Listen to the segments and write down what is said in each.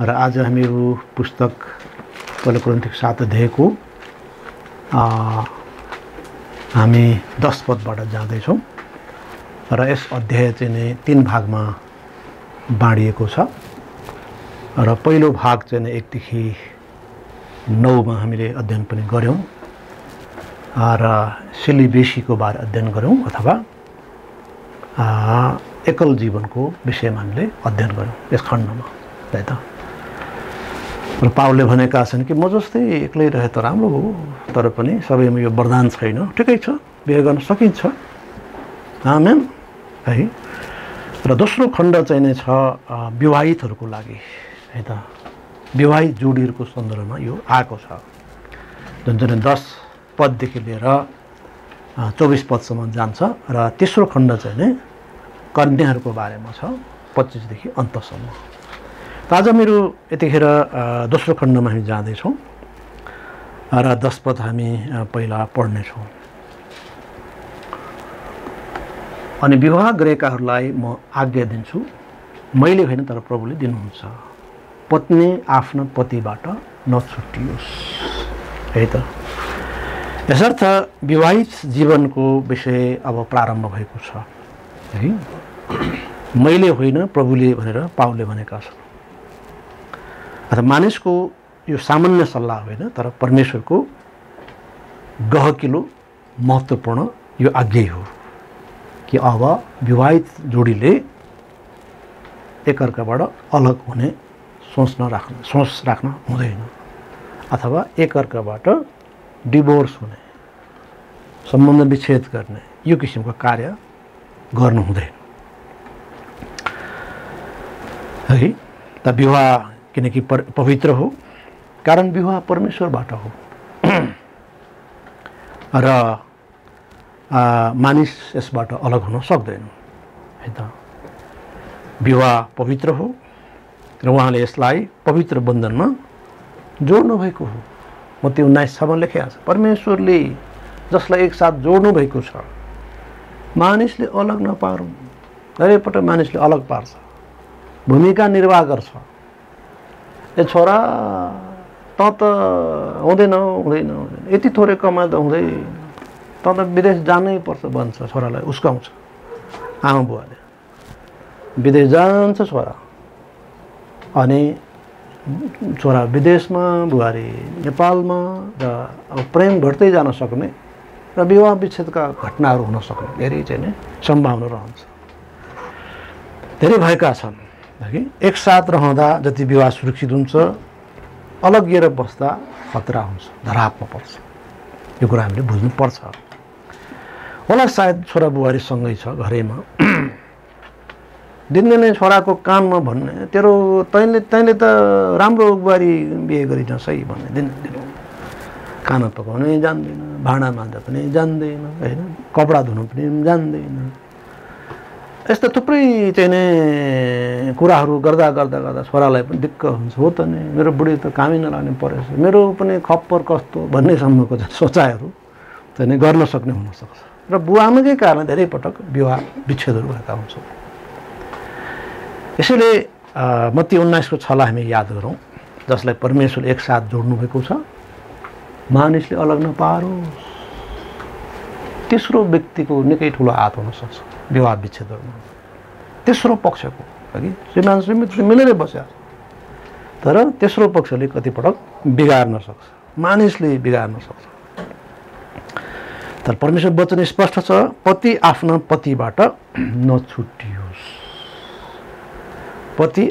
र आज हामीहरू पुस्तक पहिलो कोरिन्थीको 7 अध्यायको हामी 10 पदबाट जाँदैछौँ र यस अध्याय चाहिँ नै 3 भागमा बाँडिएको छ र पहिलो भाग चाहिँ 1 देखि 9 मा हामीले अध्ययन पनि गर्यौं र सेलिबेसीको बारे अध्ययन गर्यौं अथवा एकल जीवनको विषयमा हामीले अध्ययन गर्यौं यस खण्डमा है त। र पावलले भनेका छन् कि म जस्तै एक्लै रहे त राम्रो हो, तर पनि सबैमा यो वरदान छैन, ठिकै छ, बिहे गर्न सकिन्छ, आमेन है। र दोस्रो खण्ड चाहिँ नै छ विवाहितहरूको लागि है त, विवाहित जोडीहरूको सन्दर्भमा यो आएको छ, जुन चाहिँ 10 पददेखि लिएर 24 पदसम्म जान्छ। र तेस्रो खण्ड चाहिँ नै कन्याहरूको बारेमा छ 25 देखि अन्तसम्म। त आज मेरो यतिखेर दोस्रो खण्डमा हामी जाँदैछौँ र 10 पद हामी पहिला पढ्नेछौँ। अनि विवाह गरेकाहरूलाई म आज्ञा दिन्छु, मैले होइन तर प्रभुले दिनुहुन्छ, पत्नी आफ्नो पतिबाट नछुटियोस् है त। यसर्थ विवाहित जीवनको विषय अब प्रारम्भ भएको छ है। मैले होइन प्रभुले भनेर पावलले भनेका छन्। अथवा मानिसको यो सामान्य सल्लाह होइन, तर परमेश्वरको गहकिलो महत्त्वपूर्ण यो आज्ञा हो कि अब विवाहित जोडीले एकअर्काबाट अलग हुने सोच राख्न हुँदैन, अथवा एकअर्काबाट डिभोर्स हुने, सम्बन्ध विच्छेद गर्ने यो किसिमको कार्य गर्नु हुँदैन है त। विवाह किनकि पवित्र हो, कारण विवाह परमेश्वरबाट हो र मानिस यसबाट अलग हुन सक्दैन है त। विवाह पवित्र हो र उहाँले यसलाई पवित्र बन्धनमा जोड्नु भएको हो। मत्ती 19:6 मा लेखेको छ, परमेश्वरले जसलाई एकसाथ जोड्नु भएको छ मानिसले अलग नपारुन्। धेरैपटक मानिसले अलग पार्छ, भूमिका निर्वाह गर्छ। ए छोरा त हुँदैन, यति थोरै कमाइ त हुँदैन, त विदेश जानै पर्छ भन्छ छोरालाई, उस्काउँछ आमा बुवाले। विदेश जान्छ छोरा, अनि छोरा विदेशमा, बुहारी नेपालमा, र अब प्रेम घट्दै जान सक्ने र विवाह विच्छेदका घटनाहरू हुन सक्ने धेरै चाहिँ नै सम्भावना रहन्छ। धेरै भएका छन् कि एकसाथ रहँदा जति विवाह सुरक्षित हुन्छ, अलगिएर बस्दा खतरा हुन्छ, धरापमा पर्छ। यो कुरा हामीले बुझ्नुपर्छ होला। सायद छोरा बुहारी सँगै छ घरैमा, दिनदिनै छोराको कानमा भन्ने, तैँले त राम्रो बुहारी बिहे गरिनस् है भन्ने, दिनदिन खाना पकाउनै जान्दैन, भाँडा माझ्दा पनि जान्दैन होइन, कपडा धुनु पनि जान्दैन। यस्ता थुप्रै चाहिँ नै कुराहरू गर्दा छोरालाई पनि दिक्क हुन्छ। हो त नि, मेरो बुढी त कामै नलाग्ने परेछ, मेरो पनि खप्पर कस्तो भन्नेसम्मको सोचाइहरू चाहिँ नै गर्न सक्ने हुनसक्छ। र बुवाआमाकै कारण धेरै पटक विवाह विच्छेदहरू भएका हुन्छन्। यसैले मत्ती 19 को 6 लाई हामी याद गरौँ, जसलाई परमेश्वरले एकसाथ जोड्नु भएको छ मानिसले अलग नपारोस्। तेस्रो व्यक्तिको निकै ठुलो हात हुनसक्छ विवाह विच्छेदमा, तेस्रो पक्षको कि श्रीमान श्रीमती मिलेरै बस्या, तर तेस्रो पक्षले कतिपटक बिगार्न सक्छ, मानिसले बिगार्न सक्छ। तर परमेश्वर वचन स्पष्ट छ, पति आफ्ना पतिबाट नछुटियोस्। पत्नी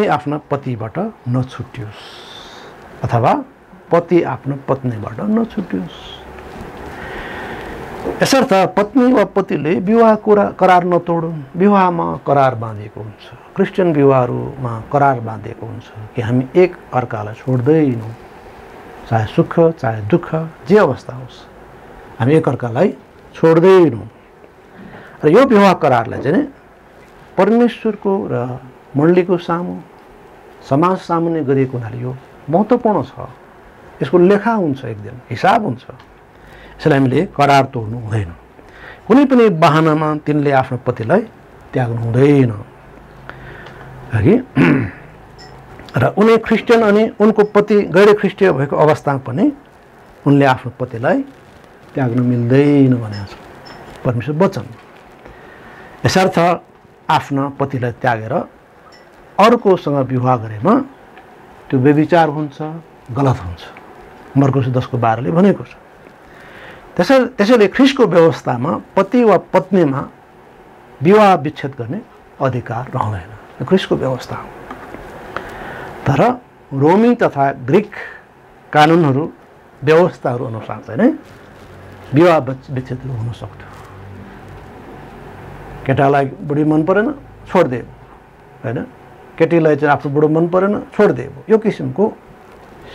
आफ्ना पतिबाट नछुटियोस्, अथवा पति आफ्नो पत्नीबाट नछुटियोस्। यसर्थ पत्नी वा पतिले विवाह करार नतोडुन्। विवाहमा करार बाँधिएको हुन्छ, क्रिस्चियन विवाहहरूमा करार बाँधिएको हुन्छ कि हामी एक अर्कालाई छोड्दैनौँ, चाहे सुख चाहे दुःख जे अवस्था होस्, हामी एक अर्कालाई छोड्दैनौँ। र यो विवाह करारलाई चाहिँ परमेश्वरको र मण्डलीको सामु, समाज सामुन्ने गरिएको हुनाले यो महत्त्वपूर्ण छ। यसको लेखा हुन्छ, एक दिन हिसाब हुन्छ। यसलाई हामीले करार तोड्नु हुँदैन। कुनै पनि बहानामा तिनले आफ्नो पतिलाई त्याग्नु हुँदैन कि र उनी ख्रिस्टियन अनि उनको पति गैर ख्रिस्टीय भएको अवस्थामा पनि उनले आफ्नो पतिलाई त्याग्न मिल्दैन भनेको छ परमेश्वर वचन। यसर्थ आफ्ना पतिलाई त्यागेर अर्कोसँग विवाह गरेमा त्यो व्यभिचार हुन्छ, गलत हुन्छ। मर्कुस 10:12ले भनेको छ। त्यसैले ख्रिस्टको व्यवस्थामा पति वा पत्नीमा विवाह विच्छेद गर्ने अधिकार रहँदैन, ख्रिस्टको व्यवस्था हो। तर रोमी तथा ग्रीक कानुनहरू व्यवस्थाहरू अनुसार चाहिँ नै विवाह विच्छेद हुन सक्थ्यो। केटालाई बुढी मन परेन छोडिदियो हैन, केटीलाई चाहिँ आफ्नो बुढो मन परेन छोडिदियो, यो किसिमको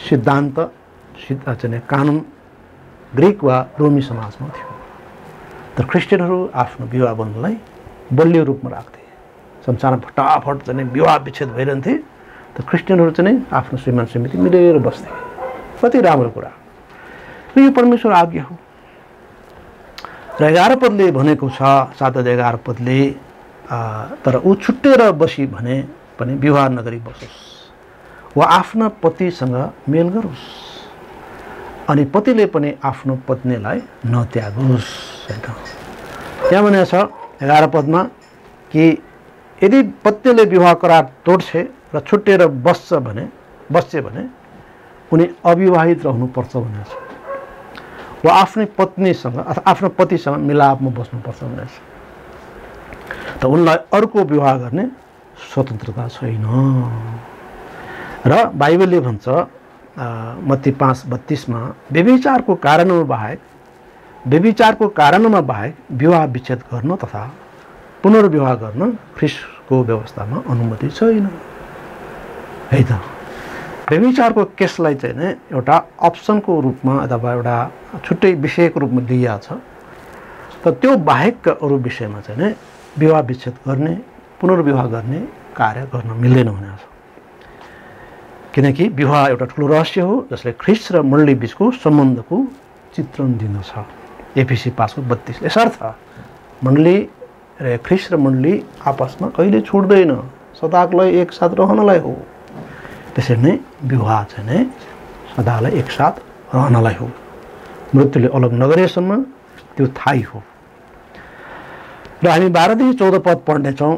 सिद्धान्त चाहिँ कानुन ग्रीक वा रोमी समाजमा थियो। तर ख्रिस्टियनहरू आफ्नो विवाह बन्धनलाई बलियो रूपमा राख्थे। संसारमा फटाफट चाहिँ विवाह विच्छेद भइरहन्थे, तर ख्रिस्टियनहरू चाहिँ आफ्नो श्रीमान श्रीमती मिलेर बस्थे। कति राम्रो कुरा, यो परमेश्वर आज्ञा हो। र 11 पदले भनेको छ, 7:11 पदले, तर ऊ छुट्टेर बसी भने पनि विवाह नगरी बसोस् वा आफ्ना पतिसँग मेल गरोस्, अनि पतिले पनि आफ्नो पत्नीलाई नत्यागोस्। त्यहाँ भनेको छ 11 पदमा कि यदि पत्नीले विवाह करार तोड्छे र छुट्टेर बस्छ भने उनी अविवाहित रहनुपर्छ भनेको छ, वा आफ्नै पत्नीसँग अथवा आफ्नो पतिसँग मिलापमा बस्नुपर्छ भनेको छ। त उनलाई अर्को विवाह गर्ने स्वतन्त्रता छैन। र बाइबलले भन्छ मत्ती 5:32मा व्यभिचारको कारणमा बाहेक विवाह विच्छेद गर्न तथा पुनर्विवाह गर्न ख्रिस्टको व्यवस्थामा अनुमति छैन है त। व्यभिचारको केसलाई चाहिँ नै एउटा अप्सनको रूपमा अथवा एउटा छुट्टै विषयको रूपमा लिइएको छ। तर त्यो बाहेकका अरू विषयमा चाहिँ नै विवाह विच्छेद गर्ने पुनर्विवाह गर्ने कार्य गर्न मिल्दैन भनेको छ। किनकि विवाह एउटा ठुलो रहस्य हो जसले ख्रिस्ट र मण्डली बीचको सम्बन्धको चित्रण दिँदछ। एफिसी 5:32। यसर्थ मण्डली र ख्रिस्ट र मण्डली आपसमा कहिले छुट्दैन, सदालाई एकसाथ रहनलाई हो। त्यसरी नै विवाह चाहिँ नै सदालाई एकसाथ रहनलाई हो, मृत्युले अलग नगरेसम्म त्यो थाहै हो। र हामी 12देखि 14 पद पढ्नेछौँ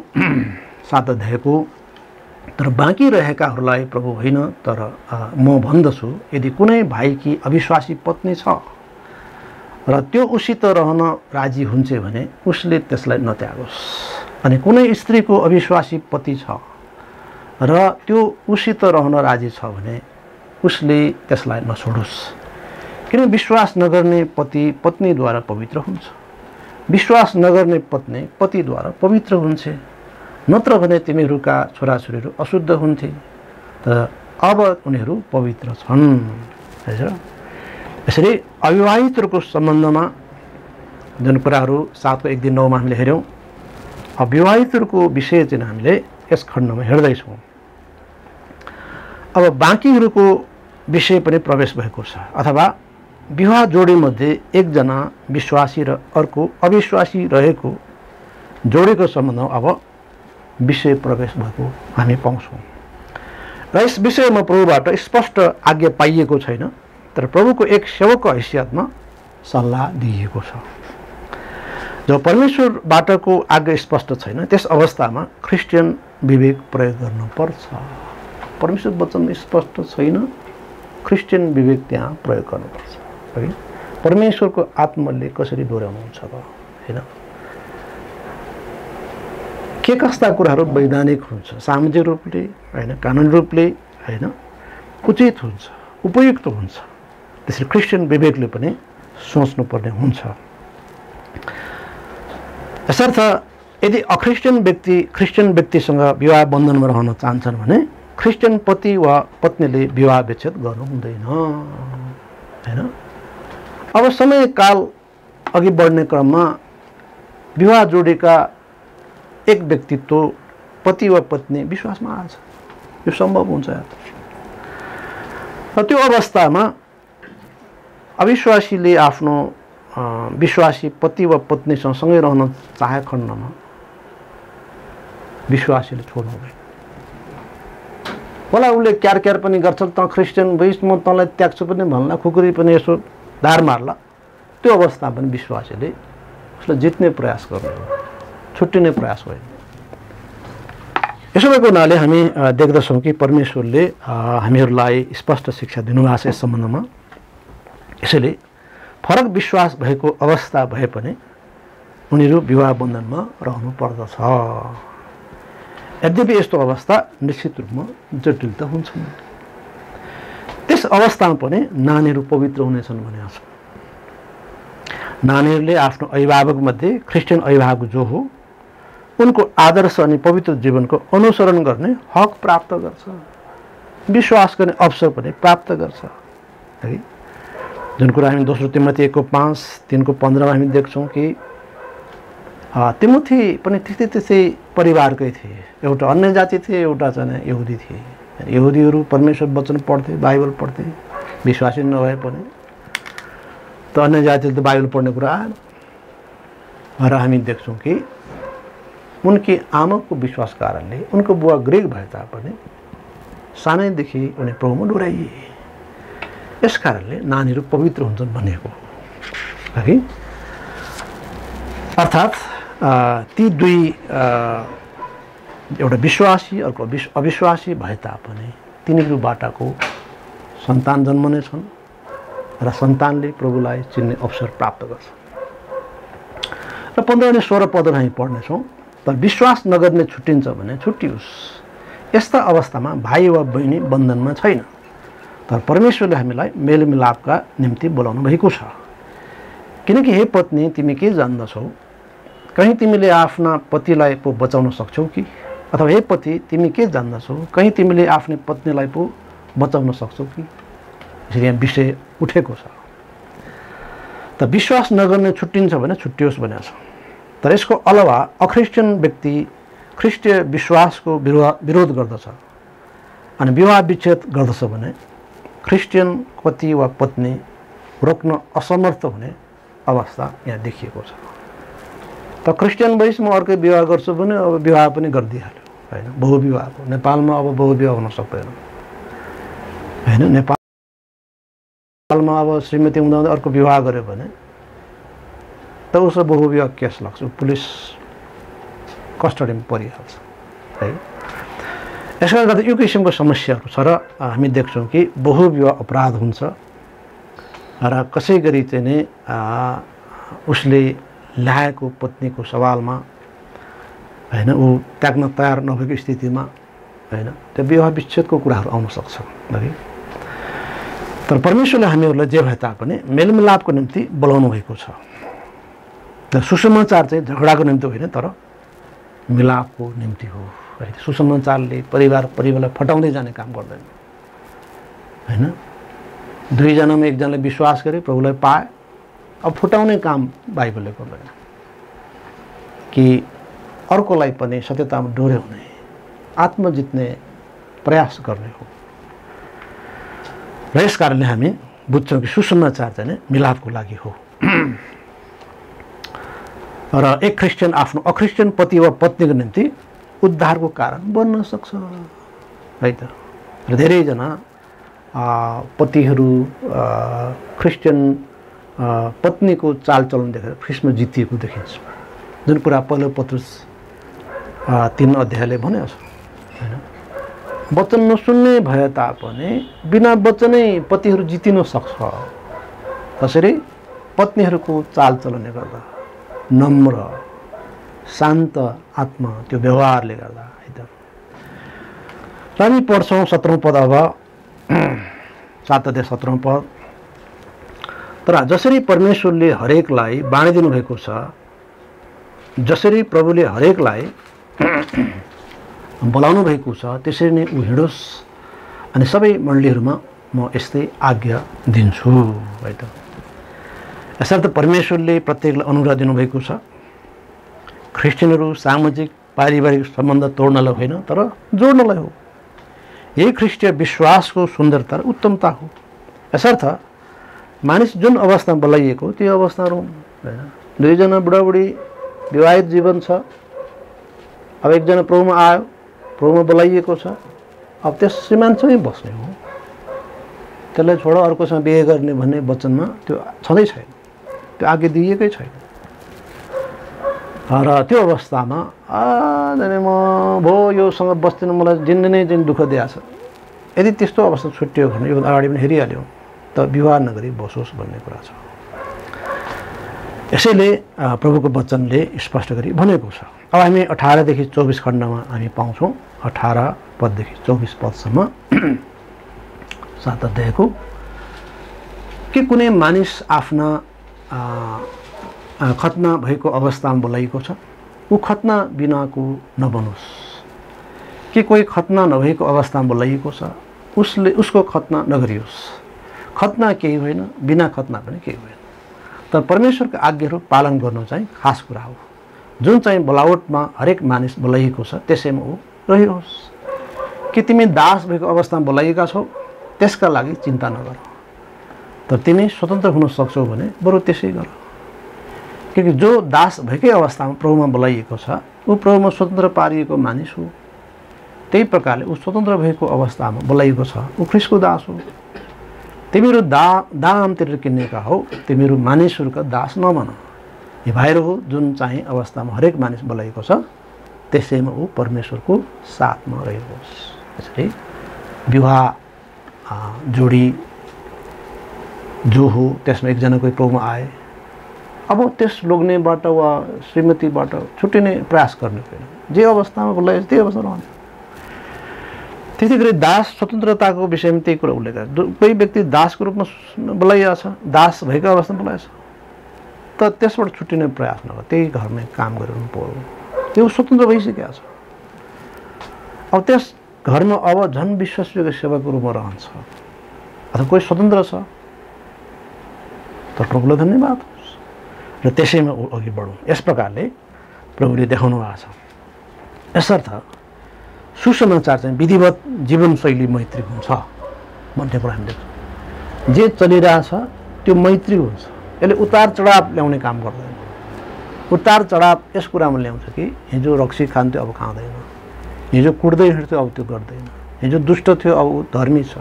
7 अध्यायको। तर बाँकी रहेकाहरूलाई प्रभु होइन, तर म भन्दछु, यदि कुनै भाइकी अविश्वासी पत्नी छ र त्यो उसित रहन राजी हुन्छ भने उसले त्यसलाई नत्यागोस्, अनि कुनै स्त्रीको अविश्वासी पति छ र त्यो उसित रहन राजी छ भने उसले त्यसलाई नछोडोस्। किन विश्वास नगर्ने पति पत्नीद्वारा पवित्र हुन्छ, विश्वास नगर्ने पत्नी पतिद्वारा पवित्र हुन्छ। नत्र भने तिमीहरूका छोराछोरीहरू अशुद्ध हुन्थे, तर अब उनीहरू पवित्र छन्। यसरी अविवाहितहरूको सम्बन्धमा जुन कुराहरू 7:1-9मा हामीले हेऱ्यौँ, अविवाहितहरूको विषय चाहिँ हामीले यस खण्डमा हेर्दैछौँ। अब बाँकीहरूको विषय पनि प्रवेश भएको छ, अथवा विवाह जोडीमध्ये एकजना विश्वासी र अर्को अविश्वासी रहेको जोडीको सम्बन्धमा अब विषय प्रवेश भएको हामी पाउँछौँ। र यस विषयमा प्रभुबाट स्पष्ट आज्ञा पाइएको छैन, तर प्रभुको एक सेवकको हैसियतमा सल्लाह दिइएको छ। जब परमेश्वरबाटको आज्ञा स्पष्ट छैन, त्यस अवस्थामा ख्रिस्टियन विवेक प्रयोग गर्नुपर्छ। परमेश्वर वचन स्पष्ट छैन, ख्रिस्टियन विवेक त्यहाँ प्रयोग गर्नुपर्छ। है, परमेश्वरको आत्माले कसरी डोर्याउनुहुन्छ त हैन। के कस्ता कुराहरू वैधानिक हुन्छ, सामाजिक रूपले हैन, कानुनी रूपले हैन, उचित हुन्छ, उपयुक्त हुन्छ, त्यसरी ख्रिस्टियन विवेकले पनि सोच्नुपर्ने हुन्छ। यसर्थ यदि अख्रिस्टियन व्यक्ति ख्रिस्टियन व्यक्तिसँग विवाह बन्धनमा रहन चाहन्छन् भने ख्रिस्टियन पति वा पत्नीले विवाह विच्छेद गर्नु हुँदैन हैन। अब समयकाल अघि बढ्ने क्रममा विवाह जोडीका एक व्यक्तित्व पति वा पत्नी विश्वासमा आउँछ, यो सम्भव हुन्छ। र त्यो अवस्थामा अविश्वासीले आफ्नो विश्वासी पति वा पत्नीसँग सँगै रहन चाहे खण्डमा विश्वासीले छोड्नु हुँदैन। होला उसले क्यार पनि गर्छ, त क्रिस्चियन भइस् म तँलाई त्याग्छु पनि भन्ला, खुकुरी पनि यसो धार मार्ला। त्यो अवस्था पनि विश्वासीले उसलाई जित्ने प्रयास गर्नु, छुट्टिने प्रयास होइन। यसो भएको हुनाले हामी देख्दछौँ कि परमेश्वरले हामीहरूलाई स्पष्ट शिक्षा दिनुभएको छ यस सम्बन्धमा। यसैले फरक विश्वास भएको अवस्था भए पनि उनीहरू विवाह बन्धनमा रहनु पर्दछ। यद्यपि यस्तो अवस्था निश्चित रूपमा जटिल त हुन्छन्। त्यस अवस्थामा पनि नानीहरू पवित्र हुनेछन् भनेको छ। नानीहरूले आफ्नो अभिभावकमध्ये क्रिस्चियन अभिभावक जो हो उनको आदर्श अनि पवित्र जीवनको अनुसरण गर्ने हक प्राप्त गर्छ, विश्वास गर्ने अवसर पनि प्राप्त गर्छ है। जुन कुरा हामी दोस्रो तिमोथी 1:5-3:15 हामी देख्छौँ कि तिमोथी पनि त्यस्तै परिवारकै थिए। एउटा अन्य जाति थिए, एउटा चाहिँ यहुदी थिए। यहुदीहरू परमेश्वर वचन पढ्थे, बाइबल पढ्थे, विश्वासी नभए पनि। त अन्य जातिले त बाइबल पढ्ने कुरा आएन। र हामी देख्छौँ कि उनकी आमाको विश्वास कारणले उनको बुवा ग्रीक भए तापनि सानैदेखि उनी प्रभुमा डोराइए। यस कारणले नानीहरू पवित्र हुन्छन् भनेको हो है। अर्थात् ती दुई एउटा विश्वासी अर्को अविश्वासी भए तापनि तिनीहरूबाटको सन्तान जन्मनेछन् र सन्तानले प्रभुलाई चिन्ने अवसर प्राप्त गर्छ। र 15 अनि 16 पदहरू हामी पढ्नेछौँ। तर विश्वास नगर्ने छुट्टिन्छ भने छुट्टियोस्। यस्ता अवस्थामा भाइ वा बहिनी बन्धनमा छैन, तर परमेश्वरले हामीलाई मेलमिलापका निम्ति बोलाउनु भएको छ। किनकि हे पत्नी, तिमी के जान्दछौ? कहीँ तिमीले आफ्ना पतिलाई पो बचाउन सक्छौ कि? अथवा हे पति, तिमी के जान्दछौ? कहीँ तिमीले आफ्नो पत्नीलाई पो बचाउन सक्छौ कि? यसरी यहाँ विषय उठेको छ। त विश्वास नगर्ने छुट्टिन्छ भने छुट्टियोस् भनेको छ। तर यसको अलावा अक्रिस्चियन व्यक्ति ख्रिस्टीय विश्वासको विरोध गर्दछ अनि विवाह विच्छेद गर्दछ भने क्रिस्चियन पति वा पत्नी रोक्न असमर्थ हुने अवस्था यहाँ देखिएको छ। त क्रिस्चियन भइस म अर्कै विवाह गर्छु भने अब विवाह पनि गरिदिइहाल्यो होइन। बहुविवाहको नेपालमा अब बहुविवाह हुन सक्दैन होइन। नेपालमा अब श्रीमती हुँदा अर्को विवाह गर्यो भने त उसको बहुविवाह केस लाग्छ, पुलिस कस्टडीमा परिहाल्छ है। यसले गर्दा यो किसिमको समस्याहरू छ र हामी देख्छौँ कि बहुविवाह अपराध हुन्छ र कसै गरी चाहिँ नै उसले ल्याएको पत्नीको सवालमा होइन ऊ त्याग्न तयार नभएको स्थितिमा होइन त्यो विवाह विच्छेदको कुराहरू आउन सक्छ है। तर परमेश्वरले हामीहरूलाई जे भए तापनि मेलमिलापको निम्ति बोलाउनु भएको छ। सुसमाचार चाहिँ झगडाको निम्ति होइन, तर मिलापको निम्ति हो है। सुसमाचारले परिवारलाई फटाउँदै जाने काम गर्दैन होइन। दुईजनामा एकजनाले विश्वास गरे, प्रभुलाई पाए, अब फुटाउने काम बाइबलले गर्दैन कि अर्कोलाई पनि सत्यतामा डोर्याउने, आत्मा जित्ने प्रयास गर्ने हो। र यस कारणले हामी बुझ्छौँ कि सुसमाचार चाहिँ मिलापको लागि हो। र एक क्रिस्चियन आफ्नो अक्रिस्चियन पति वा पत्नीको निम्ति उद्धारको कारण बन्न सक्छ है त। र धेरैजना पतिहरू क्रिस्चियन पत्नीको चालचलन देखेर ख्रिस्टमा जितिएको देखिन्छ। जुन कुरा पहिलो पत्रुस 3 अध्यायले भनेको छ होइन। वचन नसुन्ने भए तापनि बिना वचनै पतिहरू जितिन सक्छ। त्यसरी पत्नीहरूको चालचलनले गर्दा नम्र शान्त आत्मा त्यो व्यवहारले गर्दा है त। र हामी पढ्छौँ 17औं पद। अब 7 अध्याय 17औं पद। तर जसरी परमेश्वरले हरेकलाई बाँडिदिनु भएको छ, जसरी प्रभुले हरेकलाई बोलाउनु भएको छ, त्यसरी नै ऊ हिँडोस्। अनि सबै मण्डलीहरूमा म यस्तै आज्ञा दिन्छु है त। यसर्थ परमेश्वरले प्रत्येकलाई अनुग्रह दिनुभएको छ। क्रिस्चियनहरू सामाजिक पारिवारिक सम्बन्ध तोड्नलाई होइन, तर जोड्नलाई हो। यही ख्रिस्टीय विश्वासको सुन्दरता र उत्तमता हो। यसर्थ मानिस जुन अवस्थामा बोलाइएको त्यो अवस्थाहरू होइन। दुईजना बुढाबुढी विवाहित जीवन छ, अब एकजना प्रभुमा आयो, प्रभुमा बोलाइएको छ, अब त्यस श्रीमानसँगै बस्ने हो, त्यसलाई छोड अर्कोसँग बिहे गर्ने भन्ने वचनमा त्यो छँदै छैन, त्यो आज्ञा दिएकै छैन। र त्यो अवस्थामा म भो योसँग बस्दिनँ, मलाई जिन्दगी नै दुःख दिएछ, यदि त्यस्तो अवस्था छुट्टियो भने यो अगाडि पनि हेरिहाल्यौँ त विवाह नगरी बसोस् भन्ने कुरा छ। यसैले प्रभुको वचनले स्पष्ट गरी भनेको छ। अब हामी 18 देखि 24 खण्डमा हामी पाउँछौँ, 18 पददेखि 24 पदसम्म सात अध्यायको, कि कुनै मानिस आफ्ना खतना भएको अवस्थामा बोलाइएको छ, ऊ खतना बिनाको नबनोस्। कि कोही खतना नभएको अवस्थामा बोलाइएको छ, उसको खतना नगरियोस्। खतना केही होइन, बिना खतना पनि केही होइन। तर परमेश्वरको आज्ञाहरू पालन गर्नु चाहिँ खास कुरा हो। जुन चाहिँ बोलावटमा हरेक मानिस बोलाइएको छ त्यसैमा ऊ रहियोस्। कि तिमी दास भएको अवस्थामा बोलाइएका छौ त्यसका लागि चिन्ता नगर, तर तिमी स्वतन्त्र हुन सक्छौ भने बरु त्यसै गर। किनकि जो दास भएकै अवस्थामा प्रभुमा बोलाइएको छ ऊ प्रभुमा स्वतन्त्र पारिएको मानिस हो। त्यही प्रकारले ऊ स्वतन्त्र भएको अवस्थामा बोलाइएको छ, ऊ ख्रीष्टको दास हो। तिमीहरू दाम तिरेर किनेका हौ, तिमीहरू मानिसहरूका दास नबन। यी भाइहरू हो जुन चाहिँ अवस्थामा हरेक मानिस बोलाइएको छ त्यसैमा ऊ परमेश्वरको साथमा रहोस्। यसरी विवाह जोडी जो हो त्यसमा एकजना कोही प्रभुमा आए, अब त्यस लोग्नेबाट वा श्रीमतीबाट छुट्टिने प्रयास गर्ने होइन। जे अवस्थामा बोलाइएको त्यही अवस्थामा रहने। त्यसै गरी दास स्वतन्त्रताको विषयमा त्यही कुरा उल्लेख गर्छ। कोही व्यक्ति दासको रूपमा बोलाइएको छ, दास भएको अवस्थामा बोलाएको छ, त त्यसबाट छुट्टिने प्रयास नगर, त्यही घरमै काम गरिरहनु पर्यो। त्यो स्वतन्त्र भइसकेको छ। अब त्यस घरमा अब झन् विश्वासयोग्य सेवाको रूपमा रहन्छ, अथवा कोही स्वतन्त्र छ, तर प्रभुलाई धन्यवाद होस् र त्यसैमा अघि बढौँ। यस प्रकारले प्रभुले देखाउनु भएको छ। यसर्थ सुसमाचार चाहिँ विधिवत जीवनशैली मैत्री हुन्छ भन्ने कुरा हामी देख्छौँ। जे चलिरहेछ त्यो मैत्री हुन्छ। यसले उतार चढाव ल्याउने काम गर्दैन। उतार चढाव यस कुरामा ल्याउँछ कि हिजो रक्सी खान्थ्यो अब खाँदैन, हिजो कुट्दै हिँड्थ्यो अब त्यो गर्दैन, हिजो दुष्ट थियो अब ऊ धर्मी छ,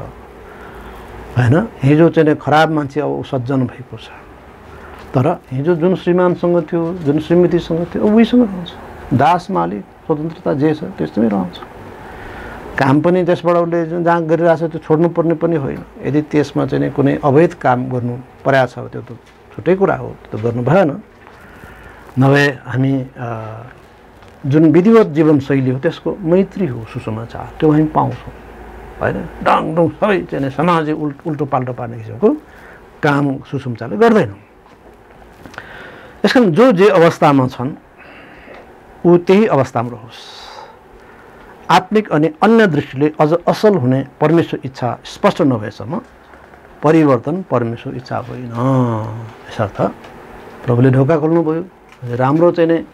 होइन, हिजो चाहिँ खराब मान्छे अब ऊ सज्जन भएको छ। तर हिजो जुन श्रीमानसँग थियो, जुन श्रीमतीसँग थियो, अब उहीसँग रहन्छ। दास मालिक स्वतन्त्रता जे छ त्यस्तोमै रहन्छ। काम पनि त्यसबाट उसले जुन जहाँ गरिरहेको छ त्यो छोड्नुपर्ने पनि होइन। यदि त्यसमा चाहिँ कुनै अवैध काम गर्नु परेको छ त्यो त छुट्टै कुरा हो, त्यो गर्नु भएन। नभए हामी जुन विधिवत जीवनशैली हो त्यसको मैत्री हो सुसमाचार, त्यो हामी पाउँछौँ, होइन। डाङडुङ सबै चाहिँ समाजै उल्टो पाल्टो पार्ने किसिमको काम सुसमाचारले गर्दैन। यसकारण जो जे अवस्थामा छन् ऊ त्यही अवस्थामा रहोस्। आत्मिक अनि अन्य दृष्टिले अझ असल हुने परमेश्वर इच्छा स्पष्ट नभएसम्म परिवर्तन परमेश्वर इच्छा होइन। यसर्थ प्रभुले ढोका खोल्नुभयो, राम्रो चाहिँ नै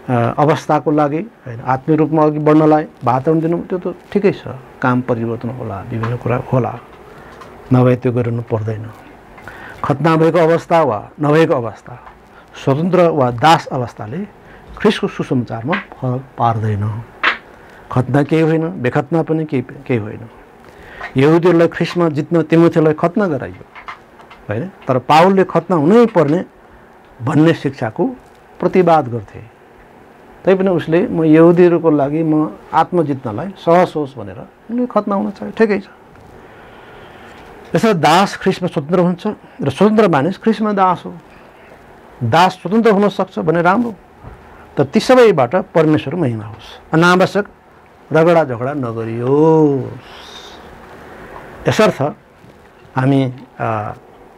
अवस्थाको लागि, होइन, आत्मिक रूपमा अघि बढ्नलाई वातावरण दिनु, त्यो त ठिकै छ। काम परिवर्तन होला, विभिन्न कुरा होला, नभए त्यो गरिनु पर्दैन। खतना भएको अवस्था वा नभएको अवस्था, स्वतन्त्र वा दास अवस्थाले ख्रीष्टको सुसमाचारमा फरक पार्दैन। खतना केही होइन, बेखतना पनि केही होइन। यहुदीहरूलाई ख्रीष्टमा जित्न तिमोथीलाई खतना गराइयो, होइन, तर पावलले खतना हुनै पर्ने भन्ने शिक्षाको प्रतिवाद गर्थे। तैपनि उसले म यहुदीहरूको लागि म आत्मा जित्नलाई सहज होस् भनेर उसले खतना हुन चाह्यो, ठिकै छ। यसरी दास ख्रीष्टमा स्वतन्त्र हुन्छ र स्वतन्त्र मानिस ख्रीष्टमा दास हो। दास स्वतन्त्र हुन सक्छ भने राम्रो, तर ती सबैबाट परमेश्वर महिमा होस्। अनावश्यक रगडा झगडा नगरियोस्। यसर्थ हामी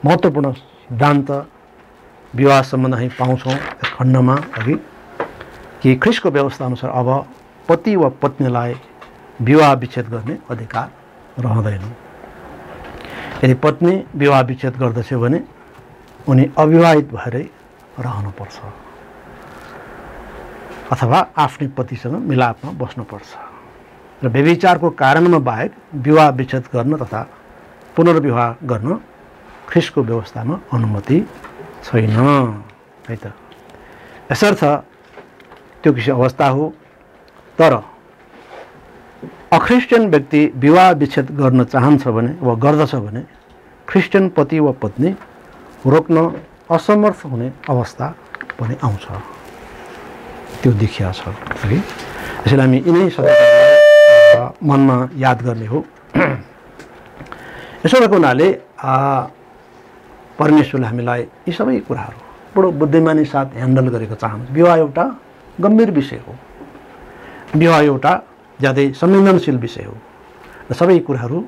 महत्त्वपूर्ण सिद्धान्त विवाह सम्बन्ध हामी पाउँछौँ खण्डमा अघि कि ख्रीष्टको व्यवस्था अनुसार अब पति वा पत्नीलाई विवाह विच्छेद गर्ने अधिकार रहँदैन। यदि पत्नी विवाह विच्छेद गर्दछ भने उनी अविवाहित भएरै रहनुपर्छ अथवा आफ्नै पतिसँग मिलापमा बस्नुपर्छ। र व्यभिचारको कारणमा बाहेक विवाह विच्छेद गर्न तथा पुनर्विवाह गर्न ख्रीष्टको व्यवस्थामा अनुमति छैन, है त। यसर्थ त्यो किसिम अवस्था हो। तर अख्रिस्टियन व्यक्ति विवाह विच्छेद गर्न चाहन्छ भने वा गर्दछ भने ख्रिस्टियन पति वा पत्नी रोक्न असमर्थ हुने अवस्था पनि आउँछ, त्यो देखिया छ है। त्यसैले हामी यिनै सबै मनमा याद गर्ने हो। यसो भएको हुनाले परमेश्वरले हामीलाई यी सबै कुराहरू बडो बुद्धिमानी साथ ह्यान्डल गरेको चाहन्छ। विवाह एउटा गम्भीर विषय हो, विवाह एउटा ज्यादै संवेदनशील विषय हो र सबै कुराहरू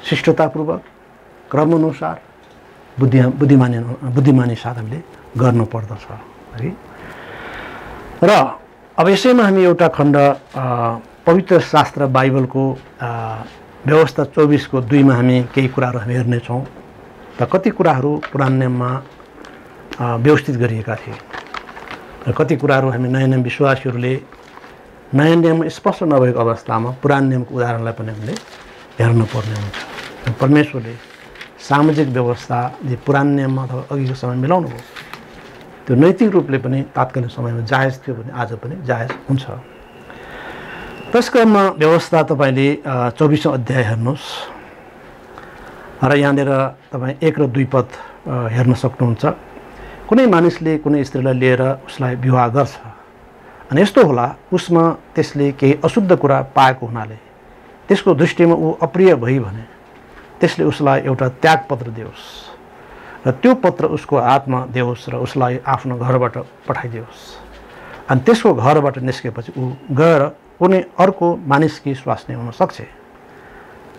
शिष्टतापूर्वक क्रमअनुसार बुद्धिमानी साथ हामीले गर्नुपर्दछ है। र अब यसैमा हामी एउटा खण्ड पवित्र शास्त्र बाइबलको व्यवस्था 24 को 2 मा हामी केही कुराहरू हामी हेर्नेछौँ। र कति कुराहरू पुरानो नियममा व्यवस्थित गरिएका थिए र कति कुराहरू हामी नयाँ नियम विश्वासीहरूले नयाँ नियम स्पष्ट नभएको अवस्थामा पुरानो नियमको उदाहरणलाई पनि हामीले हेर्नुपर्ने हुन्छ। परमेश्वरले सामाजिक व्यवस्था जे पुरानो नियममा अथवा अघिको समय मिलाउनु हो त्यो नैतिक रूपले पनि तात्कालीन समयमा जायज थियो भने आज पनि जायज हुन्छ। त्यसक्रममा व्यवस्था तपाईँले 24औं अध्याय हेर्नुहोस् र यहाँनिर तपाईँ 1 र 2 पद हेर्न सक्नुहुन्छ। कुनै मानिसले कुनै स्त्रीलाई लिएर उसलाई विवाह गर्छ अनि यस्तो होला उसमा त्यसले केही अशुद्ध कुरा पाएको हुनाले त्यसको दृष्टिमा ऊ अप्रिय भई भने त्यसले उसलाई एउटा त्यागपत्र दियोस् र त्यो पत्र उसको हातमा दियोस् र उसलाई आफ्नो घरबाट पठाइदियोस्। अनि त्यसको घरबाट निस्केपछि ऊ गएर कुनै अर्को मानिसकी स्वास्नी हुन सक्छ।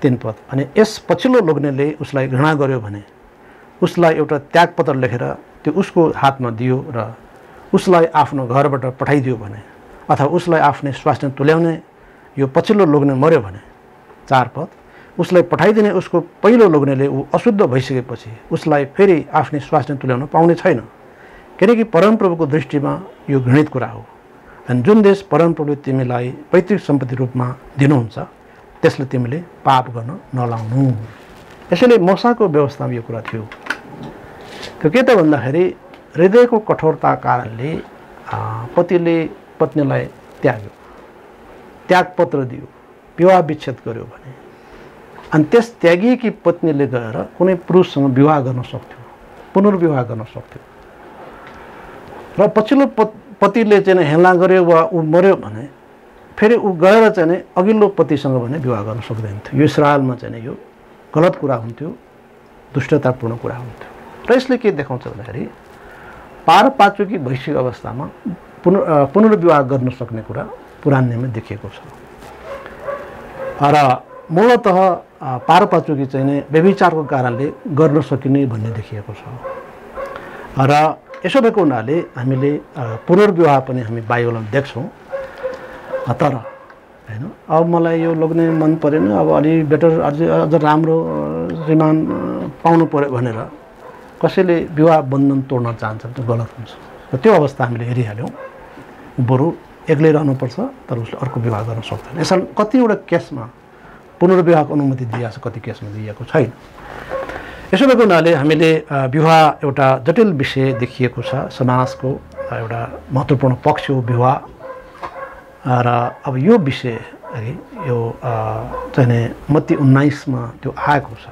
3 पद। अनि यस पछिल्लो लोग्नेले उसलाई घृणा गर्यो भने उसलाई एउटा त्यागपत्र लेखेर त्यो उसको हातमा दियो र उसलाई आफ्नो घरबाट पठाइदियो भने अथवा उसलाई आफ्नै स्वास्नी तुल्याउने यो पछिल्लो लोग्ने मर्यो भने 4 पद। उसलाई पठाइदिने उसको पहिलो लोग्नेले ऊ अशुद्ध भइसकेपछि उसलाई फेरि आफ्नै स्वास्नी तुल्याउन पाउने छैन, किनकि परमप्रभुको दृष्टिमा यो घृणित कुरा हो। अनि जुन देश परमप्रभुले तिमीलाई पैतृक सम्पत्ति रूपमा दिनुहुन्छ त्यसले तिमीले पाप गर्न नलाउनु। यसैले मूसाको व्यवस्थामा यो कुरा थियो। त्यो के त भन्दाखेरि हृदयको कठोरता कारणले पतिले पत्नीलाई त्याग्यो, त्यागपत्र दियो, विवाह विच्छेद गर्यो भने अनि त्यस त्यागिएकी पत्नीले गएर कुनै पुरुषसँग विवाह गर्न सक्थ्यो, पुनर्विवाह गर्न सक्थ्यो। र पछिल्लो पतिले चाहिँ हेला गर्यो वा ऊ मर्यो भने फेरि ऊ गएर चाहिँ अघिल्लो पतिसँग भने विवाह गर्न सक्दैन थियो। यो इस्रायलमा चाहिँ यो गलत कुरा हुन्थ्यो, दुष्टतापूर्ण कुरा हुन्थ्यो। र यसले के देखाउँछ भन्दाखेरि पारपाचुकी भइसकेको अवस्थामा पुनर्विवाह गर्न सक्ने कुरा पुरानो नियममा देखिएको छ। र मूलतः पारपाचुकी चाहिँ व्यभिचारको कारणले गर्न सकिने भन्ने देखिएको छ। र यसो भएको हुनाले हामीले पुनर्विवाह पनि हामी बाइबलमा देख्छौँ। तर हैन अब मलाई यो लोग्ने मन परेन, अब अलि बेटर अझ राम्रो श्रीमान पाउनु पर्यो भनेर कसैले विवाह बन्धन तोड्न चाहन्छ त्यो गलत हुन्छ। र त्यो अवस्था हामीले हेरिहाल्यौँ। बरु एक्लै रहनुपर्छ तर उसले अर्को विवाह गर्न सक्दैन। यसमा कतिवटा केसमा पुनर्विवाहको अनुमति दिएको छ, कति केसमा दिएको छैन। यसो भएको हुनाले हामीले विवाह एउटा जटिल विषय देखिएको छ, समाजको एउटा महत्त्वपूर्ण पक्ष हो विवाह। र अब यो विषय यो चाहिँ मत्ती 19 मा त्यो आएको छ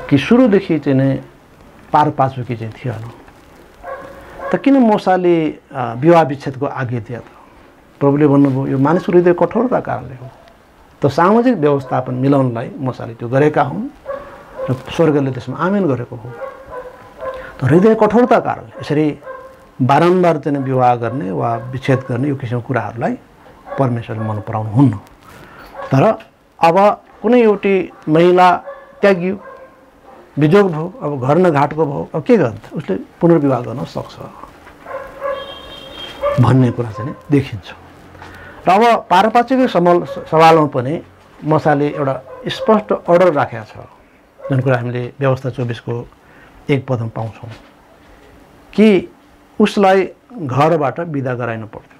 कि सुरुदेखि चाहिँ पारपाचुकी चाहिँ थिएन। त किन मूसाले विवाह विच्छेदको आज्ञा दिए त? प्रभुले भन्नुभयो यो मानिसको हृदय कठोरता कारणले हो। त सामाजिक व्यवस्थापन मिलाउनलाई मूसाले त्यो गरेका हुन् र स्वर्गले त्यसमा आमेन गरेको हो। त हृदय कठोरता कारणले यसरी बारम्बार चाहिँ विवाह गर्ने वा विच्छेद गर्ने यो किसिमको कुराहरूलाई परमेश्वरले मन पराउनुहुन्न। तर अब कुनै एउटी महिला त्यागियो, बिजोग भयो, अब घर न घाटको भयो, अब के गर्छ? उसले पुनर्विवाह गर्न सक्छ भन्ने कुरा चाहिँ देखिन्छ। र अब पारपाचुकी सवालमा पनि मूसाले एउटा स्पष्ट अर्डर राखेको छ, जुन कुरा हामीले व्यवस्था 24 को 1 पदमा पाउँछौँ कि उसलाई घरबाट बिदा गराइनु पर्थ्यो।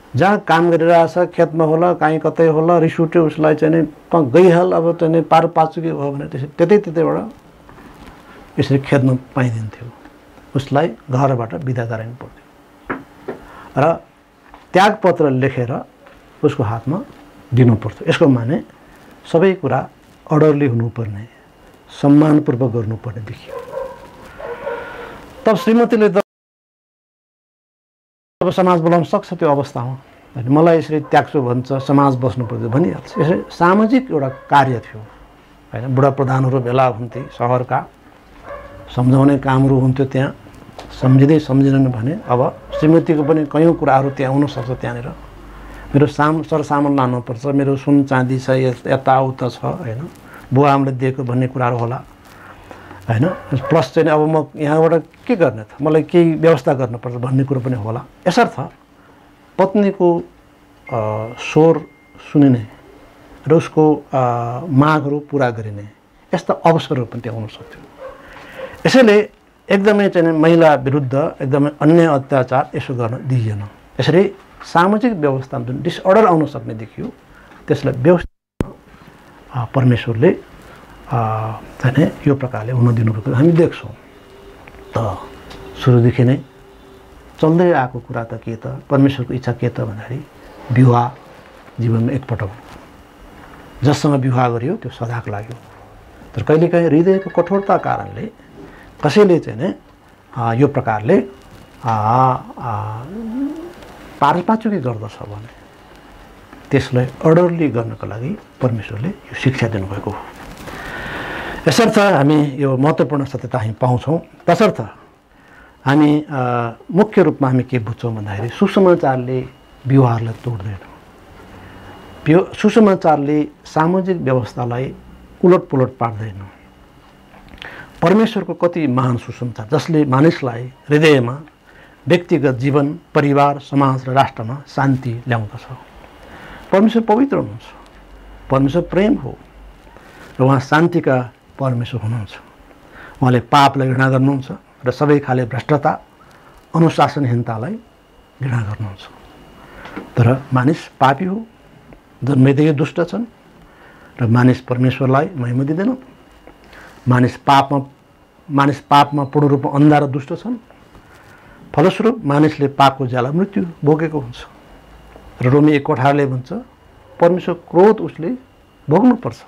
जहाँ काम गरिरहेछ, खेतमा होला, कहीँ कतै होला, रिस उठ्यो उसलाई चाहिँ गइहाल, अब चाहिँ पारपाचुकी भयो भने त्यतैबाट यसरी खेद्न पाइदिन्थ्यो। उसलाई घरबाट बिदा गराइनु पर्थ्यो। र त्यागपत्र लेखेर उसको हातमा दिनुपर्थ्यो। यसको माने सबै कुरा अर्डरली हुनुपर्ने, सम्मानपूर्वक गर्नुपर्ने देखियो। तब श्रीमतीले त अब समाज बोलाउन सक्छ त्यो अवस्थामा, होइन मलाई यसरी त्याग्छु भन्छ, समाज बस्नु पर्यो भनिहाल्छ। यसरी सामाजिक एउटा कार्य थियो, होइन बुढा प्रधानहरू भेला हुन्थे सहरका, सम्झाउने कामहरू हुन्थ्यो त्यहाँ, सम्झिँदै सम्झिँदैन भने अब श्रीमतीको पनि कयौँ कुराहरू त्यहाँ हुनसक्छ। त्यहाँनिर मेरो सरसामान लानुपर्छ, मेरो सुन चाँदी छ, यताउता छ, होइन बुवा आमाले दिएको भन्ने कुराहरू होला, होइन प्लस चाहिँ अब म यहाँबाट के गर्ने त, मलाई केही व्यवस्था गर्नुपर्छ भन्ने कुरो पनि होला। यसर्थ पत्नीको स्वर सुनिने र उसको मागहरू पुरा गरिने यस्ता अवसरहरू पनि त्यहाँ हुनसक्थ्यो। यसैले एकदमै चाहिँ महिला विरुद्ध एकदमै अन्याय अत्याचार यसो गर्न दिइएन। यसरी सामाजिक व्यवस्थामा जुन डिसअर्डर आउन सक्ने देखियो त्यसलाई व्यवस्था परमेश्वरले चाहिँ यो प्रकारले हुन दिनुभएको हामी देख्छौँ। त सुरुदेखि नै चल्दै आएको कुरा त के त, परमेश्वरको इच्छा के त भन्दाखेरि विवाह जीवनमा एकपटक जससँग विवाह गरियो त्यो सदाको लाग्यो। तर कहिलेकाहीँ हृदयको कठोरता कारणले कसैले चाहिँ नि यो प्रकारले पारपाचुकी गर्दछ भने त्यसलाई अर्डरली गर्नको लागि परमेश्वरले यो शिक्षा दिनुभएको हो। यसर्थ हामी यो महत्त्वपूर्ण सत्यता हामी पाउँछौँ। तसर्थ हामी मुख्य रूपमा हामी के बुझ्छौँ भन्दाखेरि सुसमाचारले विवाहलाई तोड्दैन, सुसमाचारले सामाजिक व्यवस्थालाई उलटपुलट पार्दैन। परमेश्वरको कति महान सुसमाचार जसले मानिसलाई हृदयमा व्यक्तिगत जीवन, परिवार, समाज र राष्ट्रमा शान्ति ल्याउँदछ। परमेश्वर पवित्र हुनुहुन्छ, परमेश्वर प्रेम हो र उहाँ शान्तिका परमेश्वर हुनुहुन्छ। उहाँले पापलाई घृणा गर्नुहुन्छ र सबै खाले भ्रष्टता, अनुशासनहीनतालाई घृणा गर्नुहुन्छ। तर मानिस पापी हो, जन्मैदेखि दुष्ट छन् र मानिस परमेश्वरलाई महिमा दिँदैन। मानिस पापमा पूर्ण रूपमा अन्धा र दुष्ट छन्। फलस्वरूप मानिसले पापको ज्याला मृत्यु भोगेको हुन्छ र रोमी 1:18ले भन्छ परमेश्वर क्रोध उसले भोग्नुपर्छ।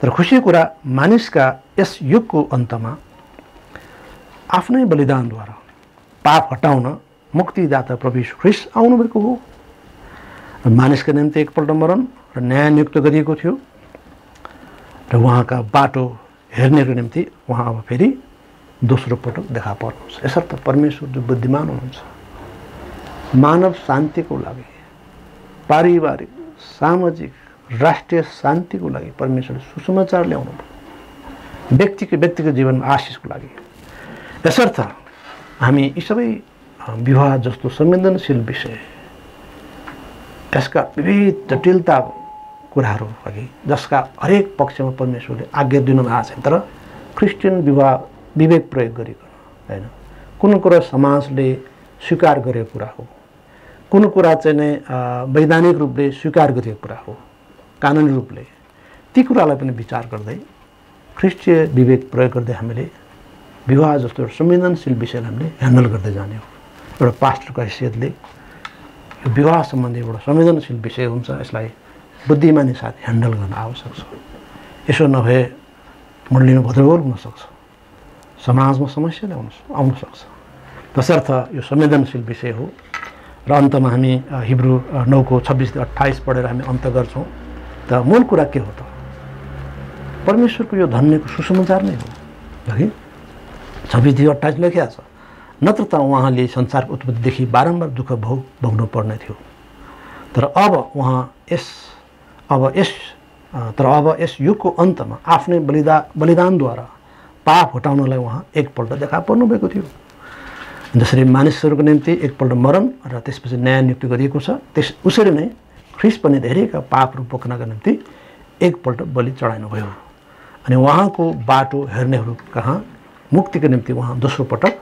तर खुसीको कुरा मानिसका यस युगको अन्तमा आफ्नै बलिदानद्वारा पाप हटाउन मुक्तिदाता प्रभु यीशु ख्रीष्ट आउनुभएको हो। र मानिसका निम्ति एकपल्ट मरण र न्याय नियुक्त गरिएको थियो र उहाँका बाटो हेर्नेको निम्ति उहाँ अब फेरि दोस्रो पटक देखा पर्नुहुन्छ। यसर्थ परमेश्वर जो बुद्धिमान हुनुहुन्छ, मानव शान्तिको लागि, पारिवारिक, सामाजिक, राष्ट्रिय शान्तिको लागि परमेश्वरले सुसमाचार ल्याउनु भयो, व्यक्तिको जीवनमा आशिषको लागि। यसर्थ हामी यी सबै विवाह जस्तो संवेदनशील विषय, यसका विविध जटिलता कुराहरू अघि जसका हरेक पक्षमा परमेश्वरले आज्ञा दिनु भएको छ। तर क्रिस्चियन विवाह विवेक प्रयोग गरिकन, होइन कुन कुरा समाजले स्वीकार गरेको कुरा हो, कुन कुरा चाहिँ नै वैधानिक रूपले स्वीकार गरेको कुरा हो, कानुनी रूपले, ती कुरालाई पनि विचार गर्दै ख्रिस्टीय विवेक प्रयोग गर्दै हामीले विवाह जस्तो एउटा संवेदनशील विषयलाई हामीले ह्यान्डल गर्दै जाने हो। एउटा पास्टरको हैसियतले यो विवाह सम्बन्धी एउटा संवेदनशील विषय हुन्छ, यसलाई बुद्धिमानी साथ ह्यान्डल गर्न आवश्यक छ। यसो नभए मण्डलीमा भद्रगोल हुनसक्छ, समाजमा समस्या आउन सक्छ। तसर्थ यो संवेदनशील विषय हो। र अन्तमा हामी हिब्रू 9:26-28 पढेर हामी अन्त गर्छौँ। त मूल कुरा के हो त? परमेश्वरको यो धन्यको सुसमाचार नै हो है। 26:28 लेखिया छ, नत्र त उहाँले संसारको उत्पत्तिदेखि बारम्बार दुःख भोग्नु पर्ने थियो। तर अब यस युगको अन्तमा आफ्नै बलिदानद्वारा पाप हटाउनलाई उहाँ एकपल्ट देखा पर्नुभएको थियो। जसरी मानिसहरूको निम्ति एकपल्ट मरण र त्यसपछि न्याय नियुक्त गरिएको छ, उसरी नै ख्रीष्ट पनि धेरैका पापहरू बोक्नका निम्ति एकपल्ट बलि चढाउनुभयो। अनि उहाँको बाटो हेर्नेहरू कहाँ मुक्तिको निम्ति उहाँ दोस्रो पटक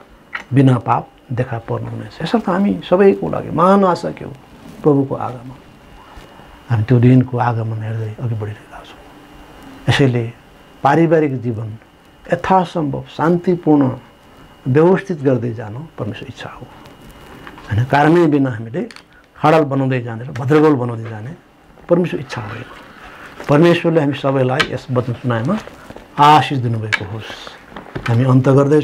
बिना पाप देखा पर्नुहुनेछ। यसर्थ हामी सबैको लागि महान आशा के हो? प्रभुको आगमन। हामी त्यो दिनको आगमन हेर्दै अघि बढिरहेका छौँ। यसैले पारिवारिक जीवन यथासम्भव शान्तिपूर्ण व्यवस्थित गर्दै जानु परमेश्वर इच्छा हो, होइन कारणै बिना हामीले खाडल बनाउँदै जाने र भद्रगोल बनाउँदै जाने परमेश्वर इच्छा भएको। परमेश्वरले हामी सबैलाई यस वचन सुनाएमा आशिष दिनुभएको होस्। हामी अन्त गर्दै